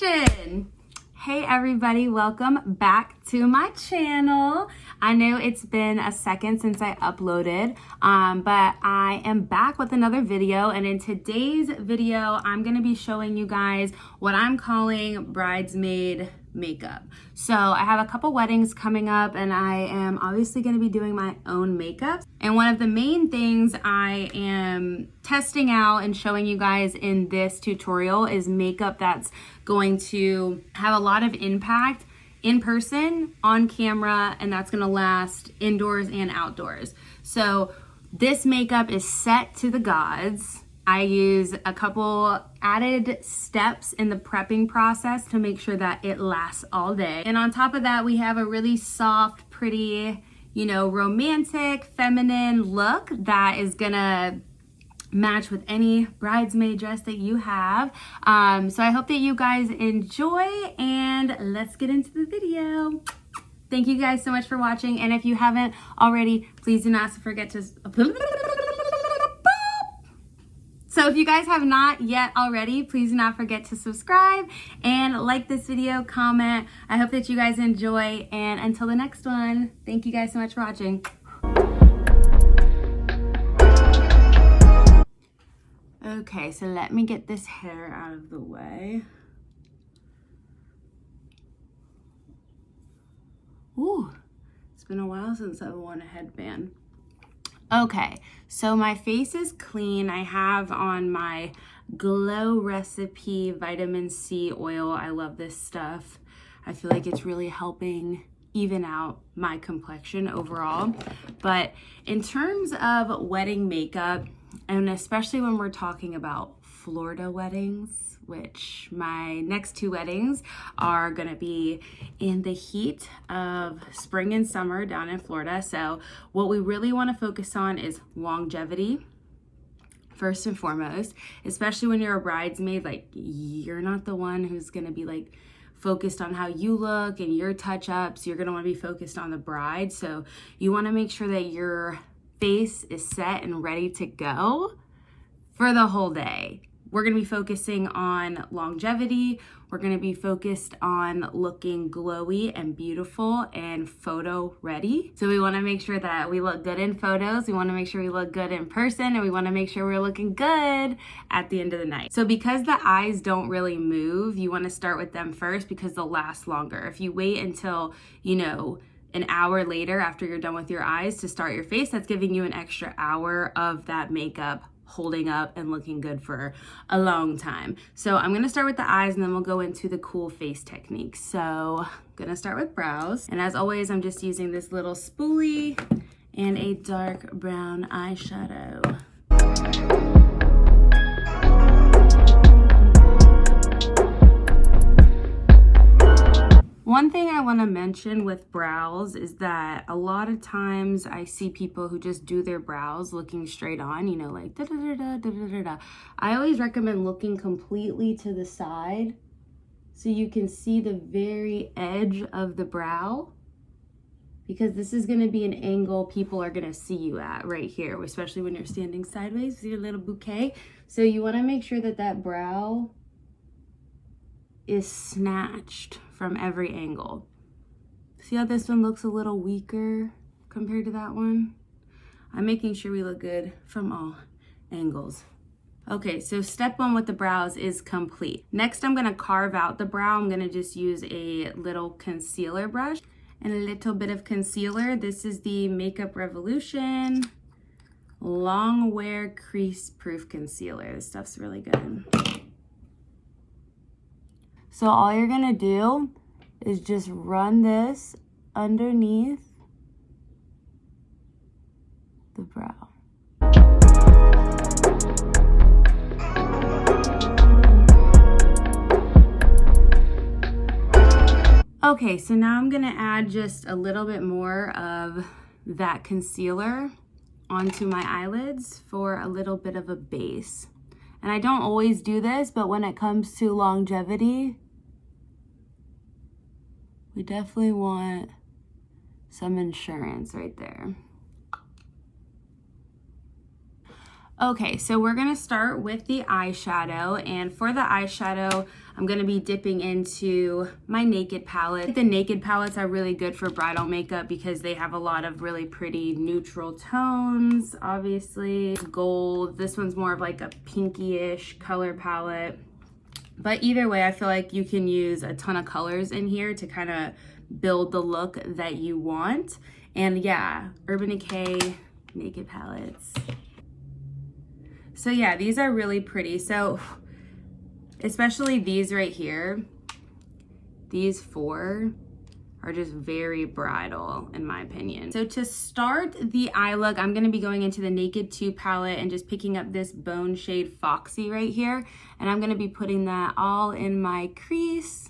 action. Hey everybody, welcome back to my channel. I know it's been a second since I uploaded, but I am back with another video, and in today's video I'm going to be showing you guys what I'm calling bridesmaid makeup. So I have a couple weddings coming up and I am obviously going to be doing my own makeup, and one of the main things I am testing out and showing you guys in this tutorial is makeup that's going to have a lot of impact in person, on camera, and that's going to last indoors and outdoors. So this makeup is set to the gods. I use a couple added steps in the prepping process to make sure that it lasts all day. And on top of that, we have a really soft, pretty, romantic, feminine look that is gonna match with any bridesmaid dress that you have. So I hope that you guys enjoy, and let's get into the video. Thank you guys so much for watching. And if you haven't already, please do not forget to... So if you guys have not yet already, please do not forget to subscribe and like this video, comment. I hope that you guys enjoy, and until the next one, thank you guys so much for watching. Okay, so let me get this hair out of the way. Ooh, it's been a while since I've worn a headband. Okay, so my face is clean. I have on my Glow Recipe Vitamin C oil. I love this stuff. I feel like it's really helping even out my complexion overall. But in terms of wedding makeup, and especially when we're talking about Florida weddings, which my next two weddings are gonna be in the heat of spring and summer down in Florida. So what we really wanna focus on is longevity, first and foremost, especially when you're a bridesmaid. Like, you're not the one who's gonna be like focused on how you look and your touch-ups. You're gonna wanna be focused on the bride. So you wanna make sure that your face is set and ready to go for the whole day. We're gonna be focusing on longevity. We're gonna be focused on looking glowy and beautiful and photo ready. So we wanna make sure that we look good in photos. We wanna make sure we look good in person, and we wanna make sure we're looking good at the end of the night. So because the eyes don't really move, you wanna start with them first because they'll last longer. If you wait until, an hour later after you're done with your eyes to start your face, that's giving you an extra hour of that makeup holding up and looking good for a long time. So I'm gonna start with the eyes, and then we'll go into the cool face techniques. So I'm gonna start with brows. And as always, I'm just using this little spoolie and a dark brown eyeshadow. One thing I want to mention with brows is that a lot of times I see people who just do their brows looking straight on, like da da da da da da da. I always recommend looking completely to the side so you can see the very edge of the brow, because this is going to be an angle people are going to see you at right here, especially when you're standing sideways with your little bouquet. So you want to make sure that that brow is snatched from every angle. See how this one looks a little weaker compared to that one? I'm making sure we look good from all angles. Okay, so step one with the brows is complete. Next, I'm gonna carve out the brow. I'm gonna just use a little concealer brush and a little bit of concealer. This is the Makeup Revolution Longwear Crease Proof Concealer. This stuff's really good. So all you're gonna do is just run this underneath the brow. Okay, so now I'm gonna add just a little bit more of that concealer onto my eyelids for a little bit of a base. And I don't always do this, but when it comes to longevity, we definitely want some insurance right there. Okay, so we're gonna start with the eyeshadow, and for the eyeshadow, I'm gonna be dipping into my Naked palette. The Naked palettes are really good for bridal makeup because they have a lot of really pretty neutral tones, obviously. Gold, this one's more of like a pinky-ish color palette. But either way, I feel like you can use a ton of colors in here to kind of build the look that you want. And yeah, Urban Decay Naked palettes. So yeah, these are really pretty. So especially these right here, these four are just very bridal in my opinion. So to start the eye look, I'm gonna be going into the Naked 2 palette and just picking up this Bone Shade Foxy right here. And I'm gonna be putting that all in my crease.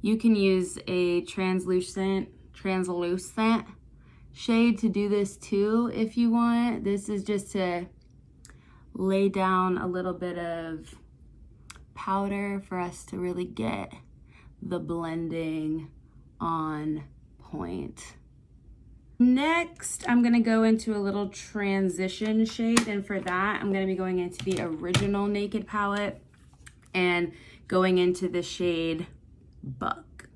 You can use a translucent shade to do this too if you want. This is just to lay down a little bit of powder for us to really get the blending on point. Next, I'm gonna go into a little transition shade, and for that, I'm gonna be going into the original Naked palette and going into the shade Buck.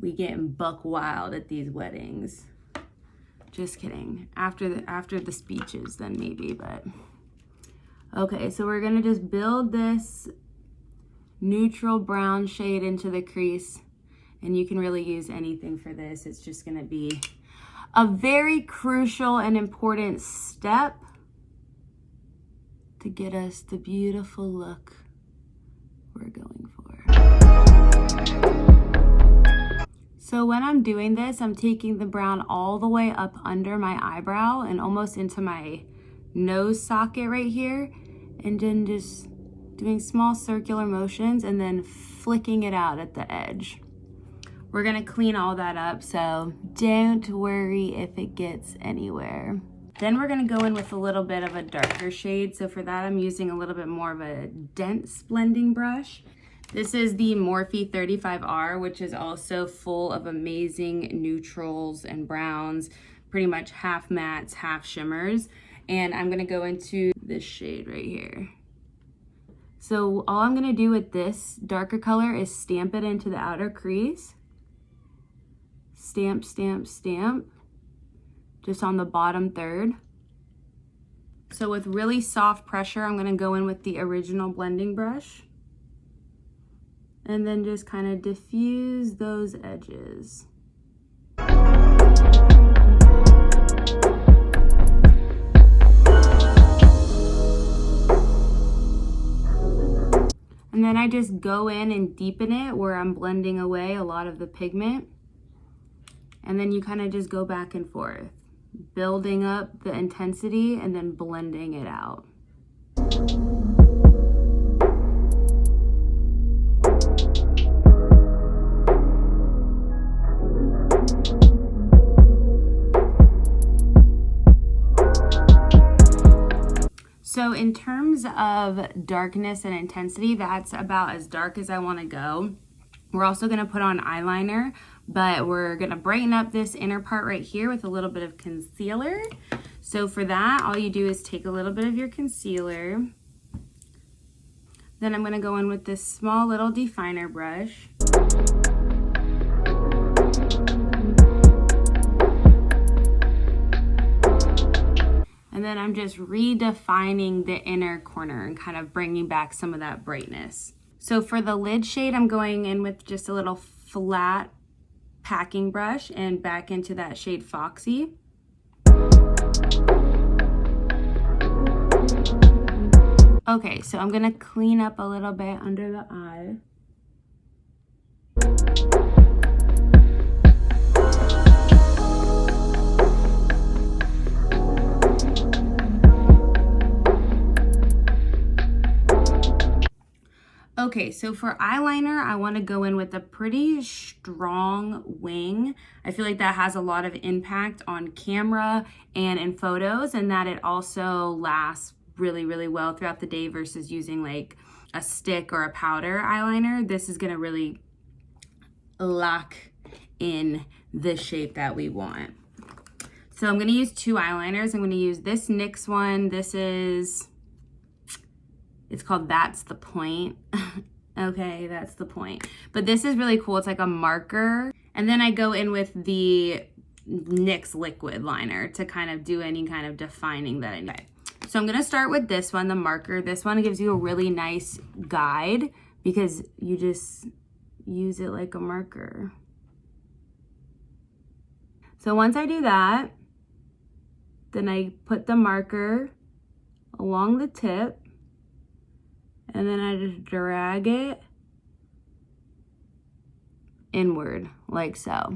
We getting buck wild at these weddings. Just kidding. After the speeches, then maybe, but. Okay, so we're gonna just build this neutral brown shade into the crease, and you can really use anything for this. It's just gonna be a very crucial and important step to get us the beautiful look we're going for. So when I'm doing this, I'm taking the brown all the way up under my eyebrow and almost into my nose socket right here, and then just doing small circular motions and then flicking it out at the edge. We're gonna clean all that up, so don't worry if it gets anywhere. Then we're gonna go in with a little bit of a darker shade. So for that, I'm using a little bit more of a dense blending brush. This is the Morphe 35R, which is also full of amazing neutrals and browns, pretty much half mattes, half shimmers. And I'm gonna go into this shade right here. So all I'm gonna do with this darker color is stamp it into the outer crease. Stamp, stamp, stamp, just on the bottom third. So with really soft pressure, I'm gonna go in with the original blending brush and then just kind of diffuse those edges. And then I just go in and deepen it where I'm blending away a lot of the pigment. And then you kind of just go back and forth, building up the intensity and then blending it out. So in terms of darkness and intensity, that's about as dark as I want to go. We're also going to put on eyeliner, but we're going to brighten up this inner part right here with a little bit of concealer. So for that, all you do is take a little bit of your concealer. Then I'm going to go in with this small little definer brush. And then I'm just redefining the inner corner and kind of bringing back some of that brightness. So for the lid shade, I'm going in with just a little flat packing brush and back into that shade Foxy. Okay, so I'm gonna clean up a little bit under the eye. Okay, so for eyeliner, I want to go in with a pretty strong wing. I feel like that has a lot of impact on camera and in photos, and that it also lasts really, really well throughout the day versus using like a stick or a powder eyeliner. This is going to really lock in the shape that we want. So I'm going to use two eyeliners. I'm going to use this NYX one. It's called That's the Point. Okay, that's the point. But this is really cool. It's like a marker. And then I go in with the NYX liquid liner to kind of do any kind of defining that I need. So I'm gonna start with this one, the marker. This one gives you a really nice guide because you just use it like a marker. So once I do that, then I put the marker along the tip and then I just drag it inward like so.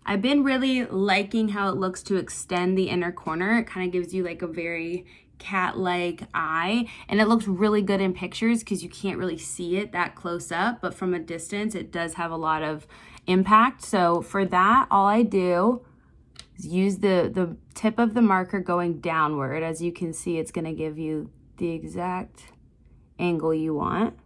I've been really liking how it looks to extend the inner corner. It kind of gives you like a very cat-like eye, and it looks really good in pictures because you can't really see it that close up, but from a distance it does have a lot of impact. So for that, all I do is use the tip of the marker going downward. As you can see, it's going to give you the exact angle you want.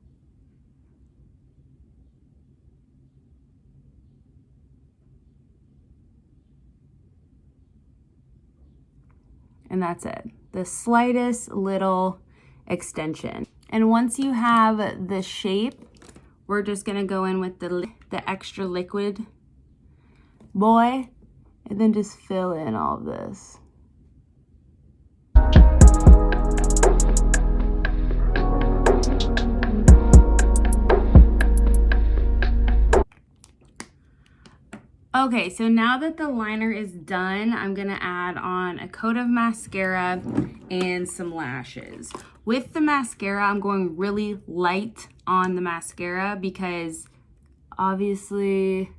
And that's it. The slightest little extension. And once you have the shape, we're just gonna go in with the extra liquid boy and then just fill in all of this. Okay, so now that the liner is done, I'm gonna add on a coat of mascara and some lashes. With the mascara, I'm going really light on the mascara because obviously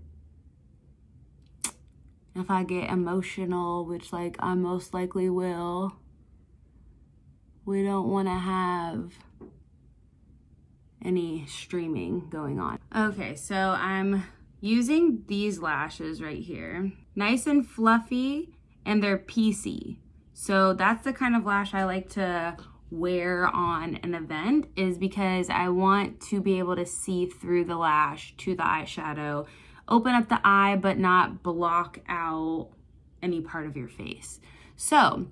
if I get emotional, which like I most likely will, we don't wanna have any streaming going on. Okay, so I'm using these lashes right here. Nice and fluffy, and they're piecey. So that's the kind of lash I like to wear on an event, is because I want to be able to see through the lash to the eyeshadow, open up the eye, but not block out any part of your face. So,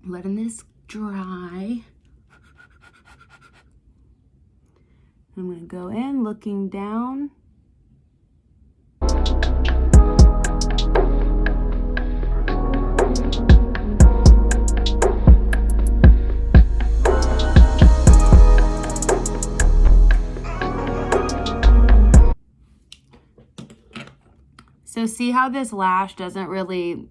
letting this dry. I'm gonna go in looking down. So see how this lash doesn't really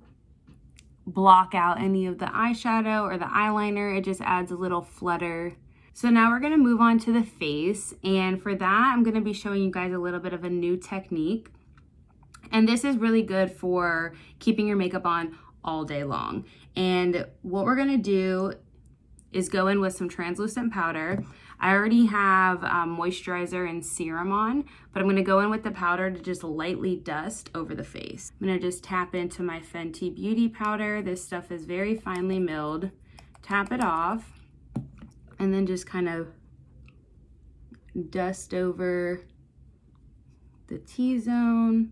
block out any of the eyeshadow or the eyeliner? It just adds a little flutter. So now we're gonna move on to the face. And for that, I'm gonna be showing you guys a little bit of a new technique. And this is really good for keeping your makeup on all day long. And what we're gonna do is go in with some translucent powder. I already have moisturizer and serum on, but I'm gonna go in with the powder to just lightly dust over the face. I'm gonna just tap into my Fenty Beauty powder. This stuff is very finely milled. Tap it off, and then just kind of dust over the T-zone.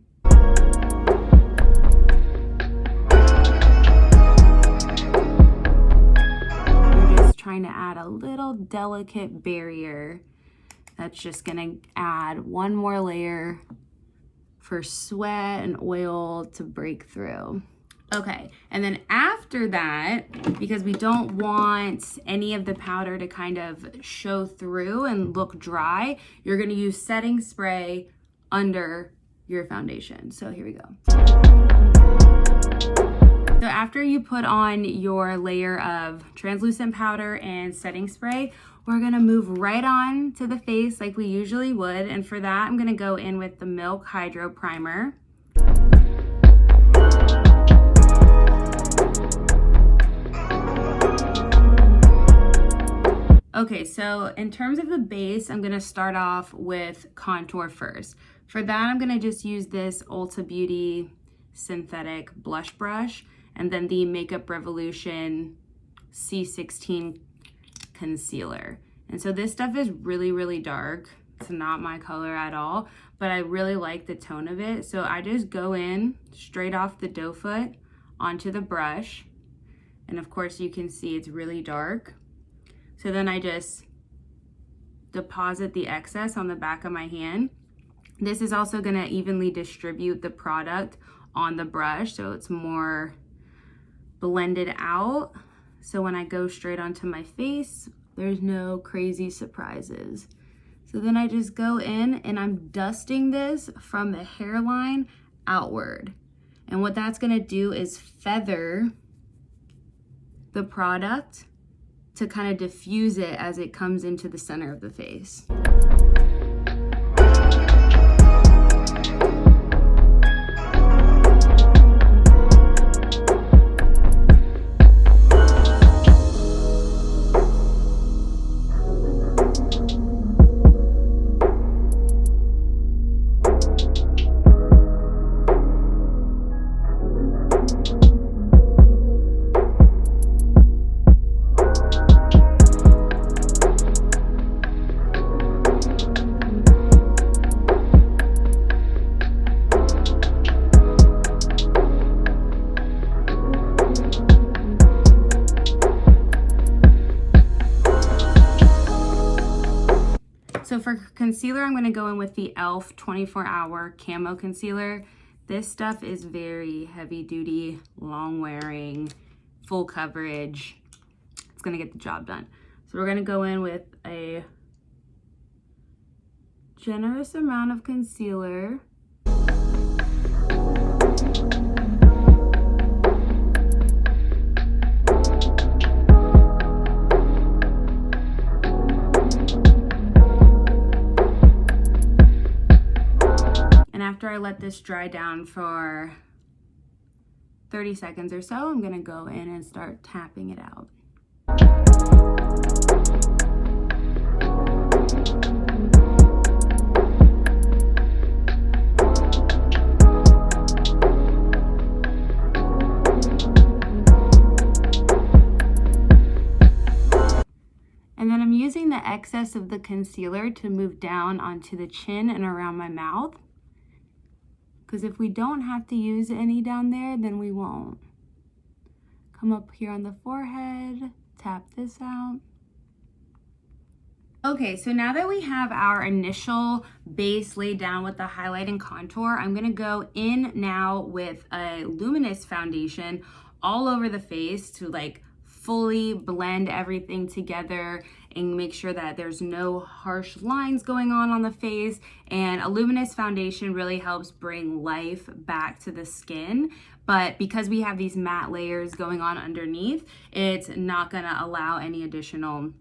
Trying to add a little delicate barrier that's just gonna add one more layer for sweat and oil to break through. Okay, and then after that, because we don't want any of the powder to kind of show through and look dry, you're gonna use setting spray under your foundation. So here we go. So after you put on your layer of translucent powder and setting spray, we're gonna move right on to the face like we usually would. And for that, I'm gonna go in with the Milk Hydro Primer. Okay, so in terms of the base, I'm gonna start off with contour first. For that, I'm gonna just use this Ulta Beauty synthetic blush brush, and then the Makeup Revolution C16 concealer. And so this stuff is really, really dark. It's not my color at all, but I really like the tone of it. So I just go in straight off the doe foot onto the brush. And of course you can see it's really dark. So then I just deposit the excess on the back of my hand. This is also gonna evenly distribute the product on the brush so it's more blended out. So when I go straight onto my face, there's no crazy surprises. So then I just go in and I'm dusting this from the hairline outward. And what that's gonna do is feather the product to kind of diffuse it as it comes into the center of the face. So for concealer, I'm gonna go in with the e.l.f. 24-hour Camo Concealer. This stuff is very heavy duty, long wearing, full coverage. It's gonna get the job done. So we're gonna go in with a generous amount of concealer. After I let this dry down for 30 seconds or so, I'm gonna go in and start tapping it out. And then I'm using the excess of the concealer to move down onto the chin and around my mouth. Because if we don't have to use any down there, then we won't. Come up here on the forehead, tap this out. Okay, so now that we have our initial base laid down with the highlight and contour, I'm gonna go in now with a luminous foundation all over the face to like fully blend everything together and make sure that there's no harsh lines going on the face. And a luminous foundation really helps bring life back to the skin. But because we have these matte layers going on underneath, it's not gonna allow any additional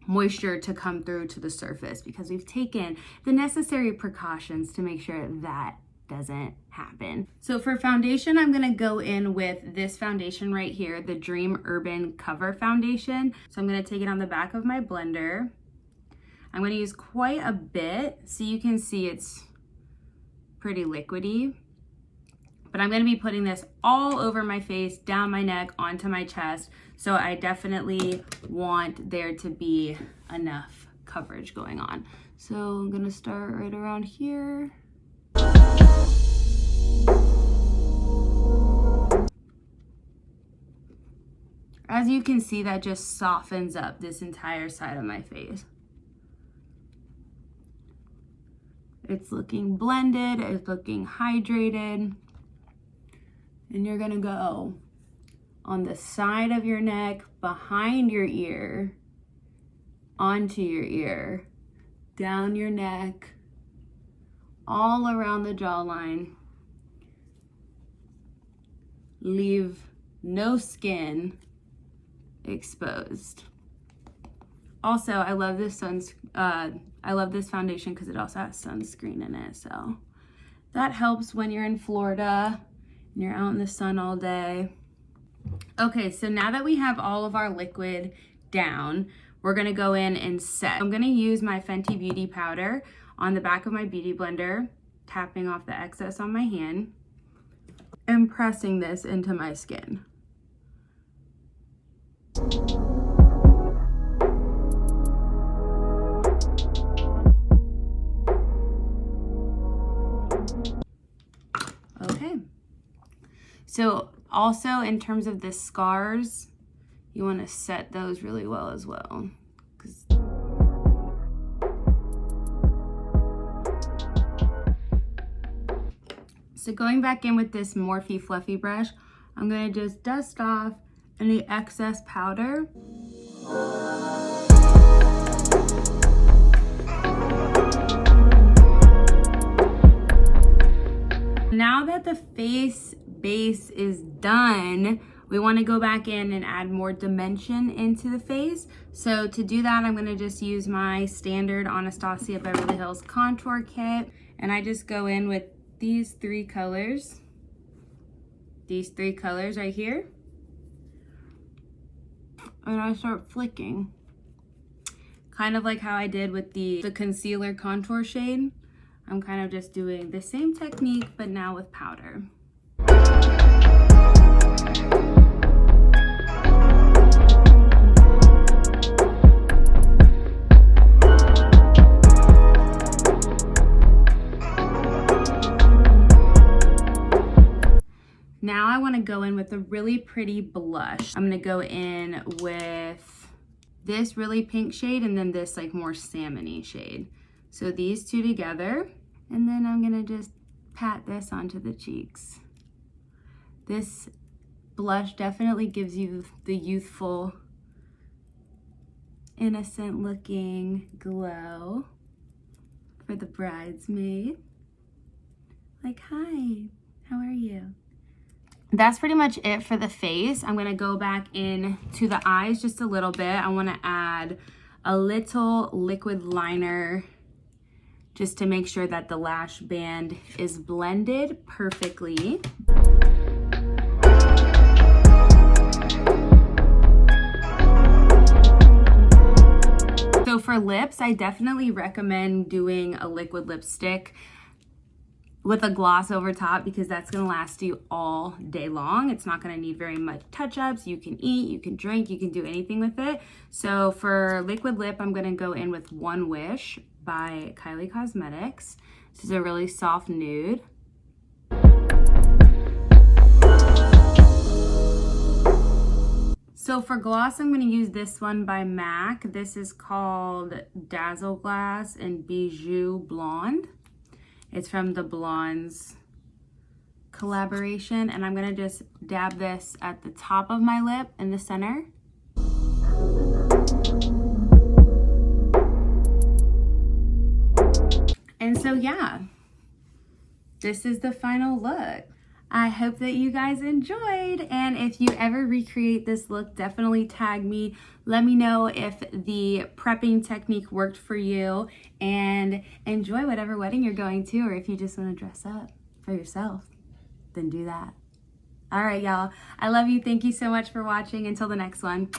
moisture to come through to the surface because we've taken the necessary precautions to make sure that doesn't happen. So for foundation, I'm gonna go in with this foundation right here, the Dream Urban Cover Foundation. So I'm gonna take it on the back of my blender. I'm gonna use quite a bit so you can see it's pretty liquidy. But I'm gonna be putting this all over my face, down my neck, onto my chest. So I definitely want there to be enough coverage going on. So I'm gonna start right around here. As you can see, that just softens up this entire side of my face. It's looking blended, it's looking hydrated. And you're gonna go on the side of your neck, behind your ear, onto your ear, down your neck, all around the jawline. Leave no skin exposed. Also, I love this foundation because it also has sunscreen in it, so that helps when you're in Florida and you're out in the sun all day. Okay, so now that we have all of our liquid down, we're gonna go in and set. I'm gonna use my Fenty Beauty powder on the back of my beauty blender, tapping off the excess on my hand and pressing this into my skin. Okay, so Also, in terms of the scars, you want to set those really well as well. So going back in with this Morphe Fluffy brush, I'm going to just dust off any excess powder. Now that the face base is done, we want to go back in and add more dimension into the face. So to do that, I'm going to just use my standard Anastasia Beverly Hills contour kit. And I just go in with these three colors right here. And I start flicking. Kind of like how I did with the concealer contour shade. I'm kind of just doing the same technique, but now with powder. Now I want to go in with a really pretty blush. I'm going to go in with this really pink shade and then this like more salmon-y shade. So these two together, and then I'm going to just pat this onto the cheeks. This blush definitely gives you the youthful, innocent looking glow for the bridesmaid. Like, hi, how are you? That's pretty much it for the face. I'm gonna go back in to the eyes just a little bit. I wanna add a little liquid liner just to make sure that the lash band is blended perfectly. So for lips, I definitely recommend doing a liquid lipstick with a gloss over top because that's going to last you all day long. It's not going to need very much touch-ups. You can eat, you can drink, you can do anything with it. So for liquid lip, I'm going to go in with One Wish by Kylie Cosmetics. This is a really soft nude. So for gloss, I'm going to use this one by MAC. This is called Dazzle Glass in Bijou Blonde. It's from the Blondes collaboration, and I'm gonna just dab this at the top of my lip in the center. And so yeah, this is the final look. I hope that you guys enjoyed, and if you ever recreate this look, definitely tag me. Let me know if the prepping technique worked for you, and enjoy whatever wedding you're going to, or if you just want to dress up for yourself, then do that. All right, y'all. I love you. Thank you so much for watching. Until the next one.